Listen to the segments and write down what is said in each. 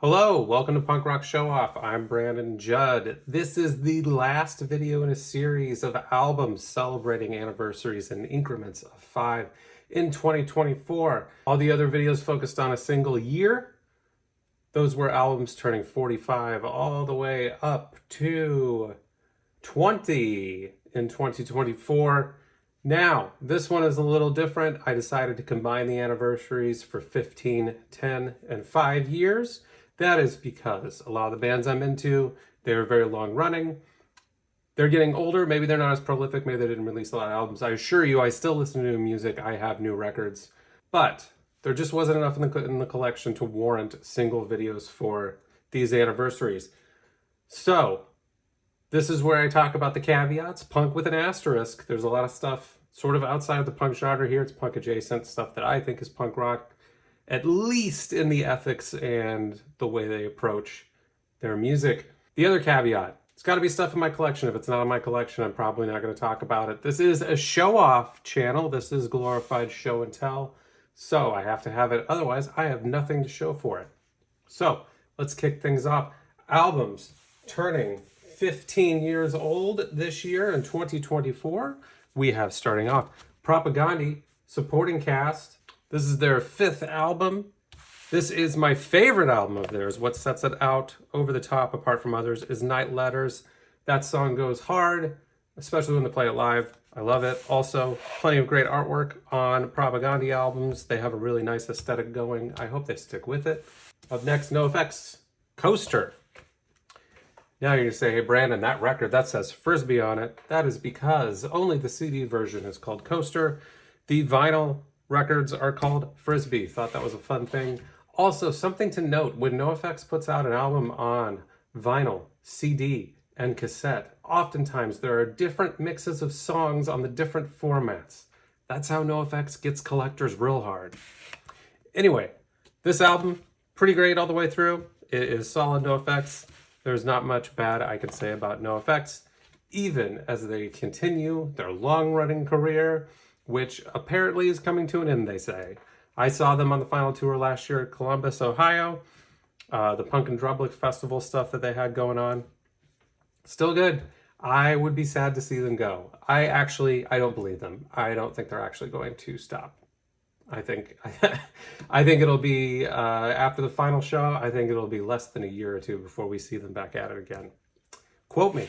Hello, welcome to Punk Rock Show Off. I'm Brandon Judd. This is the last video in a series of albums celebrating anniversaries in increments of 5 in 2024. All the other videos focused on a single year. Those were albums turning 45 all the way up to 20 in 2024. Now, this one is a little different. I decided to combine the anniversaries for 15, 10, and 5 years. That is because a lot of the bands I'm into, they're very long running. They're getting older. Maybe they're not as prolific. Maybe they didn't release a lot of albums. I assure you, I still listen to new music. I have new records. But there just wasn't enough in the collection to warrant single videos for these anniversaries. So this is where I talk about the caveats. Punk with an asterisk. There's a lot of stuff sort of outside of the punk genre here. It's punk adjacent stuff that I think is punk rock, at least in the ethics and the way they approach their music. The other caveat, it's got to be stuff in my collection. If it's not in my collection, I'm probably not going to talk about it. This is a show-off channel. This is glorified show and tell. So I have to have it. Otherwise, I have nothing to show for it. So let's kick things off. Albums turning 15 years old this year in 2024. We have, starting off, Propagandhi, supporting cast. This is their 5th album. This is my favorite album of theirs. What sets it out over the top, apart from others, is Night Letters. That song goes hard, especially when they play it live. I love it. Also, plenty of great artwork on Propagandhi albums. They have a really nice aesthetic going. I hope they stick with it. Up next, NoFX, Coaster. Now you're going to say, hey, Brandon, that record, that says Frisbee on it. That is because only the CD version is called Coaster. The vinyl records are called Frisbee. Thought that was a fun thing. Also, something to note, when NoFX puts out an album on vinyl, CD, and cassette, oftentimes there are different mixes of songs on the different formats. That's how NoFX gets collectors real hard. Anyway, this album, pretty great all the way through. It is solid NoFX. There's not much bad I can say about NoFX, even as they continue their long-running career, which apparently is coming to an end, they say. I saw them on the final tour last year at Columbus, Ohio. The Punk and Drublic Festival stuff that they had going on. Still good. I would be sad to see them go. I don't believe them. I don't think they're actually going to stop. I think it'll be, after the final show, I think it'll be less than a year or two before we see them back at it again. Quote me.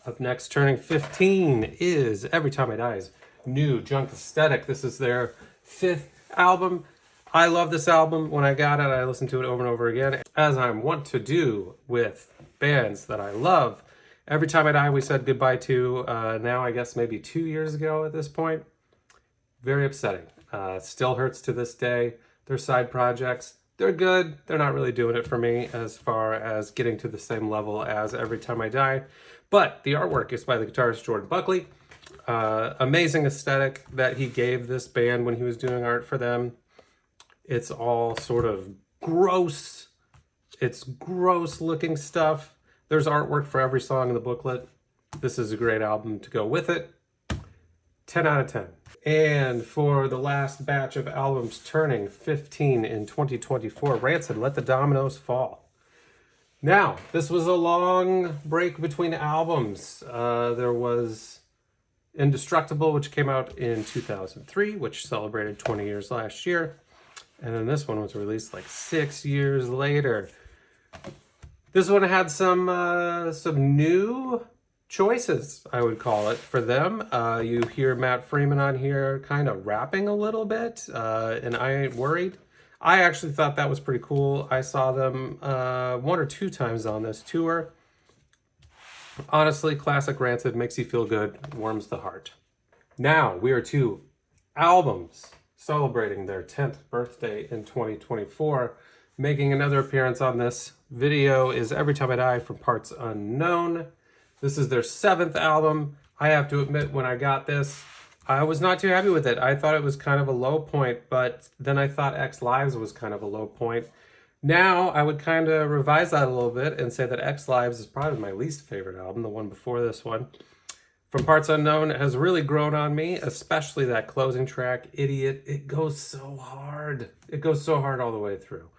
Up next, turning 15 is Every Time I Die's new Junk Aesthetic. This is their 5th album. I love this album. When I got it, I listened to it over and over again, as I'm wont to do with bands that I love. Every Time I Die, we said goodbye to now, I guess maybe 2 years ago at this point. Very upsetting. Still hurts to this day. Their side projects, they're good. They're not really doing it for me as far as getting to the same level as Every Time I Die. But the artwork is by the guitarist Jordan Buckley. Amazing aesthetic that he gave this band when he was doing art for them. It's all sort of gross. It's gross looking stuff. There's artwork for every song in the booklet. This is a great album to go with it. 10 out of 10. And for the last batch of albums turning 15 in 2024, Rancid, Let the Dominoes Fall. Now, this was a long break between albums. There was Indestructible, which came out in 2003, which celebrated 20 years last year. And then this one was released like 6 years later. This one had some new choices, I would call it, for them. You hear Matt Freeman on here kind of rapping a little bit, and I Ain't Worried. I actually thought that was pretty cool. I saw them 1 or 2 times on this tour. Honestly, classic Rancid, makes you feel good, warms the heart. Now, we are to albums celebrating their 10th birthday in 2024. Making another appearance on this video is Every Time I Die from Parts Unknown. This is their 7th album. I have to admit, when I got this, I was not too happy with it. I thought it was kind of a low point, but then I thought X Lives was kind of a low point. Now, I would kind of revise that a little bit and say that X Lives is probably my least favorite album, the one before this one. From Parts Unknown has really grown on me, especially that closing track, Idiot. It goes so hard. It goes so hard all the way through.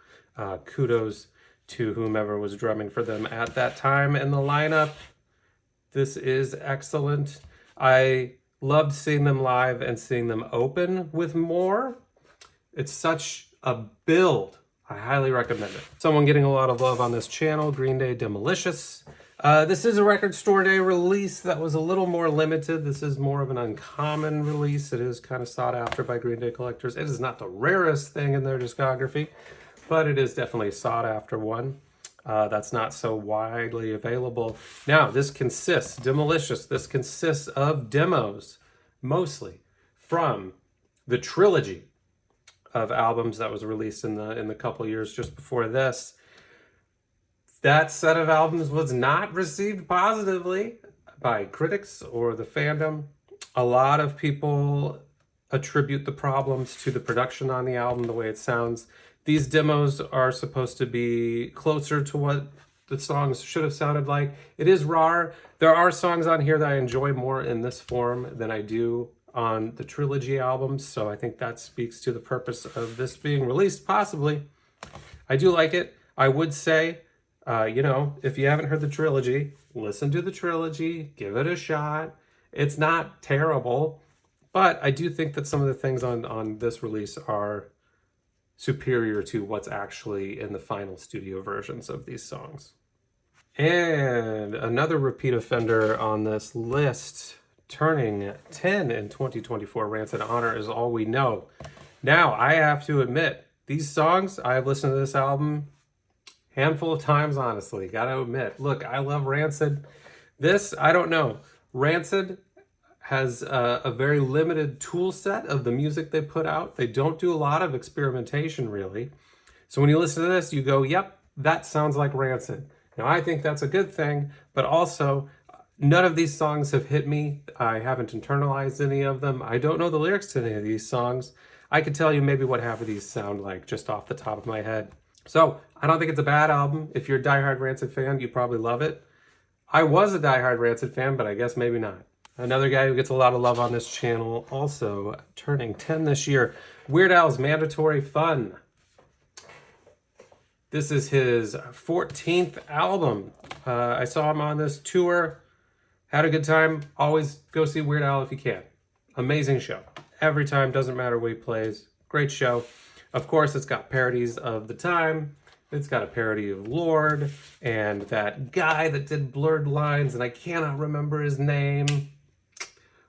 Kudos to whomever was drumming for them at that time in the lineup. This is excellent. I loved seeing them live and seeing them open with More. It's such a build. I highly recommend it. Someone getting a lot of love on this channel, Green Day Demolicious. This is a record store day release that was a little more limited. This is more of an uncommon release. It is kind of sought after by Green Day collectors. It is not the rarest thing in their discography, but it is definitely a sought after one. That's not so widely available. Now, this consists of demos, mostly from the trilogy of albums that was released in the couple years just before this. That set of albums was not received positively by critics or the fandom. A lot of people attribute the problems to the production on the album, the way it sounds. These demos are supposed to be closer to what the songs should have sounded like. It is raw. There are songs on here that I enjoy more in this form than I do on the trilogy albums, so I think that speaks to the purpose of this being released, possibly. I do like it. I would say, if you haven't heard the trilogy, listen to the trilogy, give it a shot. It's not terrible, but I do think that some of the things on this release are superior to what's actually in the final studio versions of these songs. And another repeat offender on this list, turning 10 in 2024, Rancid Honor Is All We Know. Now, I have to admit, these songs, I have listened to this album a handful of times, honestly, gotta admit. Look, I love Rancid. This, I don't know. Rancid has a very limited tool set of the music they put out. They don't do a lot of experimentation, really. So when you listen to this, you go, yep, that sounds like Rancid. Now, I think that's a good thing, but also, none of these songs have hit me. I haven't internalized any of them. I don't know the lyrics to any of these songs. I could tell you maybe what half of these sound like just off the top of my head. So I don't think it's a bad album. If you're a diehard Rancid fan, you probably love it. I was a diehard Rancid fan, but I guess maybe not. Another guy who gets a lot of love on this channel, also turning 10 this year, Weird Al's Mandatory Fun. This is his 14th album. I saw him on this tour. Had a good time. Always go see Weird Al if you can. Amazing show. Every time, doesn't matter where he plays. Great show. Of course, it's got parodies of the time. It's got a parody of Lord and that guy that did Blurred Lines, and I cannot remember his name.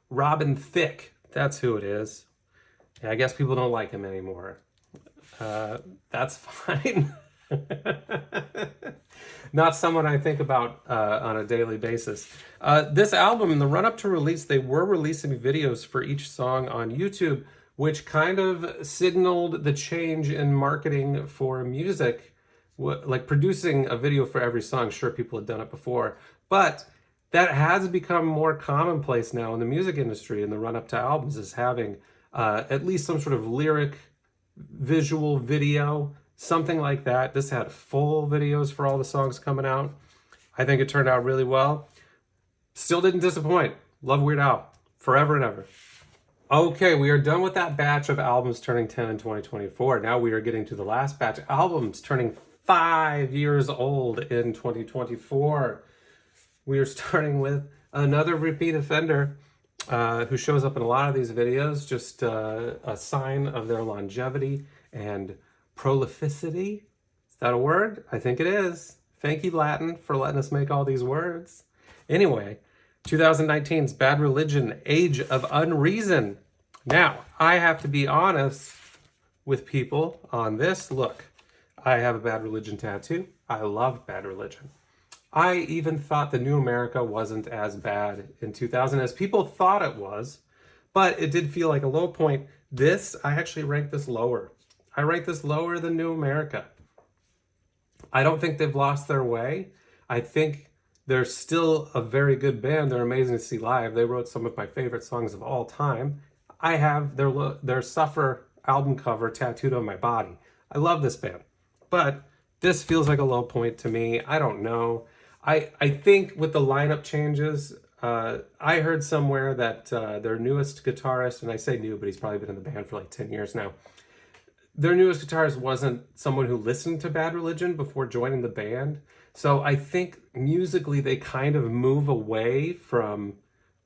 Robin Thicke. That's who it is. Yeah, I guess people don't like him anymore. That's fine. Not someone I think about on a daily basis. This album, in the run-up to release, they were releasing videos for each song on YouTube, which kind of signaled the change in marketing for music. Like producing a video for every song, sure, people had done it before, but that has become more commonplace now in the music industry in the run-up to albums, is having at least some sort of lyric, visual video, something like that. This had full videos for all the songs coming out. I think it turned out really well. Still didn't disappoint. Love Weird Al. Forever and ever. Okay, we are done with that batch of albums turning 10 in 2024. Now we are getting to the last batch of albums turning 5 years old in 2024. We are starting with another repeat offender who shows up in a lot of these videos, just a sign of their longevity and prolificity. Is that a word? I think it is. Thank you, Latin, for letting us make all these words. Anyway, 2019's Bad Religion, Age of Unreason. Now, I have to be honest with people on this. Look, I have a Bad Religion tattoo. I love Bad Religion. I even thought the New America wasn't as bad in 2000 as people thought it was, but it did feel like a low point. This, I actually rank this lower. I rank this lower than New America. I don't think they've lost their way. I think they're still a very good band. They're amazing to see live. They wrote some of my favorite songs of all time. I have their Suffer album cover tattooed on my body. I love this band, but this feels like a low point to me. I don't know. I think with the lineup changes, I heard somewhere that their newest guitarist, and I say new, but he's probably been in the band for like 10 years now, their newest guitarist wasn't someone who listened to Bad Religion before joining the band. So I think musically they kind of move away from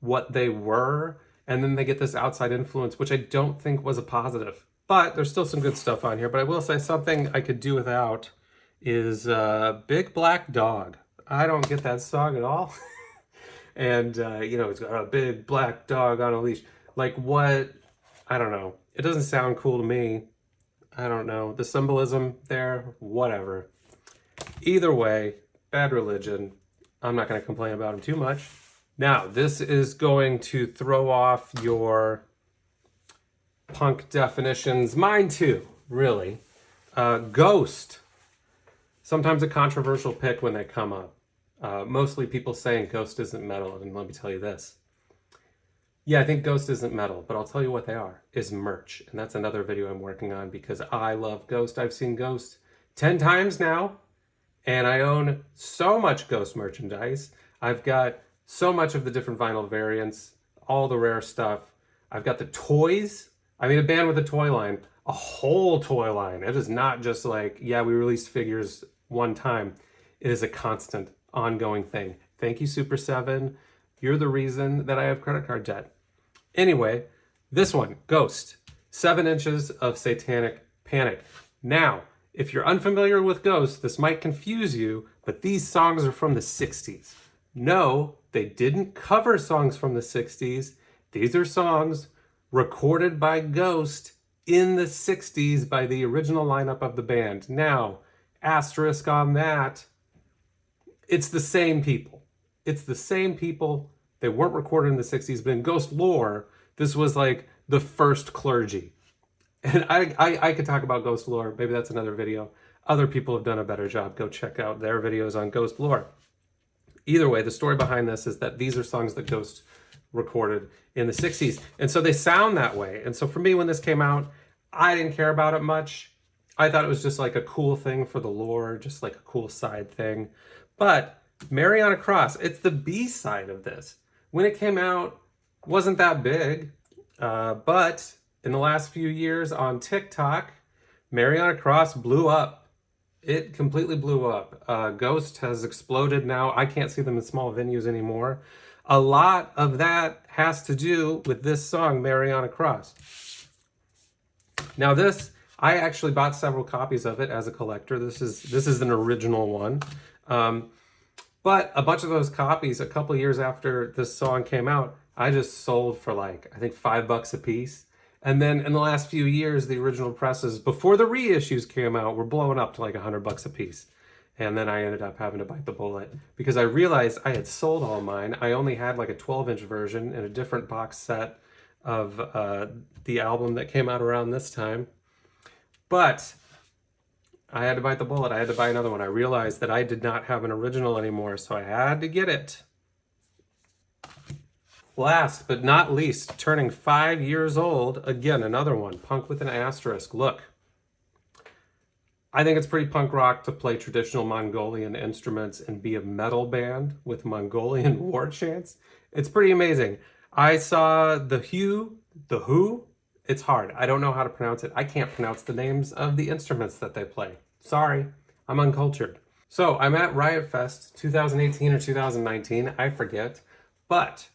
what they were, and then they get this outside influence, which I don't think was a positive. But there's still some good stuff on here. But I will say something I could do without is Big Black Dog. I don't get that song at all. And, you know, it's got a big black dog on a leash. Like what? I don't know. It doesn't sound cool to me. I don't know. The symbolism there, whatever. Either way, Bad Religion. I'm not going to complain about them too much. Now, this is going to throw off your punk definitions. Mine too, really. Ghost. Sometimes a controversial pick when they come up. Mostly people saying Ghost isn't metal, and let me tell you this. Yeah, I think Ghost isn't metal, but I'll tell you what they are, is merch. And that's another video I'm working on because I love Ghost. I've seen Ghost 10 times now, and I own so much Ghost merchandise. I've got so much of the different vinyl variants, all the rare stuff. I've got the toys. I mean, a band with a toy line, a whole toy line. It is not just like, yeah, we released figures one time. It is a constant, ongoing thing. Thank you, Super 7. You're the reason that I have credit card debt. Anyway, this one, Ghost. 7 inches of Satanic Panic. Now, if you're unfamiliar with Ghost, this might confuse you, but these songs are from the 60s. No, they didn't cover songs from the 60s. These are songs recorded by Ghost in the 60s by the original lineup of the band. Now, asterisk on that, it's the same people. It's the same people. They weren't recorded in the 60s, but in Ghost lore, this was like the first clergy. And I could talk about Ghost lore. Maybe that's another video. Other people have done a better job. Go check out their videos on Ghost lore. Either way, the story behind this is that these are songs that Ghost recorded in the 60s. And so they sound that way. And so for me, when this came out, I didn't care about it much. I thought it was just like a cool thing for the lore, just like a cool side thing. But Mary on a Cross, it's the B-side of this. When it came out, wasn't that big. But in the last few years on TikTok, Mary on a Cross blew up. It completely blew up. Ghost has exploded now. I can't see them in small venues anymore. A lot of that has to do with this song, Mary on a Cross. Now this, I actually bought several copies of it as a collector. This is an original one. But a bunch of those copies, a couple years after this song came out, I just sold for like, I think $5 a piece. And then in the last few years, the original presses, before the reissues came out, were blowing up to like $100 a piece. And then I ended up having to bite the bullet because I realized I had sold all mine. I only had like a 12-inch version and a different box set of the album that came out around this time. But I had to bite the bullet. I had to buy another one. I realized that I did not have an original anymore, so I had to get it. Last but not least, turning 5 years old, again, another one, punk with an asterisk. Look, I think it's pretty punk rock to play traditional Mongolian instruments and be a metal band with Mongolian war chants. It's pretty amazing. I saw the Who, it's hard. I don't know how to pronounce it. I can't pronounce the names of the instruments that they play. Sorry, I'm uncultured. So I'm at Riot Fest 2018 or 2019, I forget, but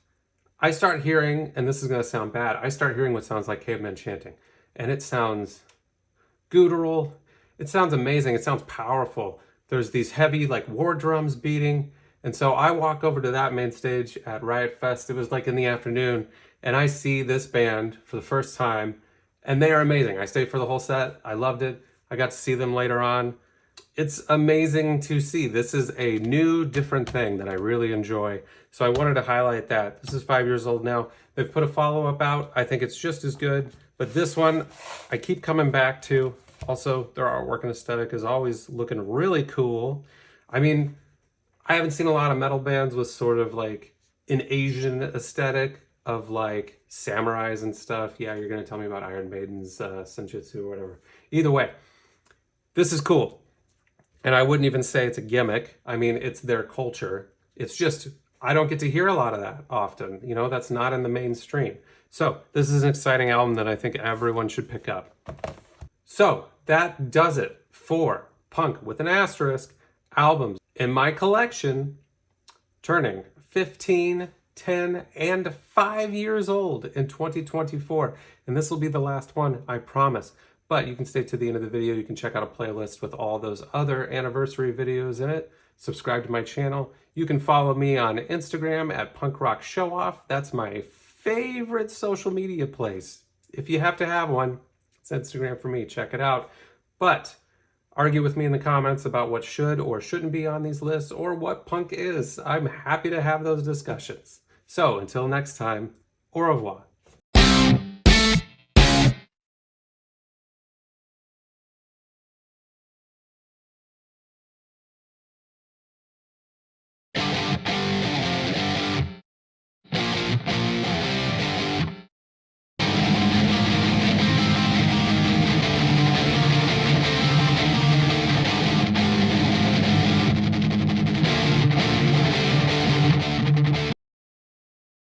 I start hearing, and this is going to sound bad, I start hearing what sounds like cavemen chanting. And it sounds guttural. It sounds amazing. It sounds powerful. There's these heavy like war drums beating. And so I walk over to that main stage at Riot Fest. It was like in the afternoon. And I see this band for the first time. And they are amazing. I stayed for the whole set. I loved it. I got to see them later on. It's amazing to see. This is a new, different thing that I really enjoy. So I wanted to highlight that. This is 5 years old now. They've put a follow-up out. I think it's just as good. But this one, I keep coming back to. Also, their artwork and aesthetic is always looking really cool. I mean, I haven't seen a lot of metal bands with sort of like an Asian aesthetic of like samurais and stuff. Yeah, you're going to tell me about Iron Maiden's Senjutsu or whatever. Either way, this is cool. And I wouldn't even say it's a gimmick. I mean, it's their culture. It's just, I don't get to hear a lot of that often. You know, that's not in the mainstream. So this is an exciting album that I think everyone should pick up. So that does it for Punk with an Asterisk albums in my collection, turning 15, 10, and 5 years old in 2024. And this will be the last one, I promise. But you can stay to the end of the video. You can check out a playlist with all those other anniversary videos in it. Subscribe to my channel. You can follow me on Instagram at Punk Rock Show Off. That's my favorite social media place. If you have to have one, it's Instagram for me. Check it out. But argue with me in the comments about what should or shouldn't be on these lists or what punk is. I'm happy to have those discussions. So until next time, au revoir.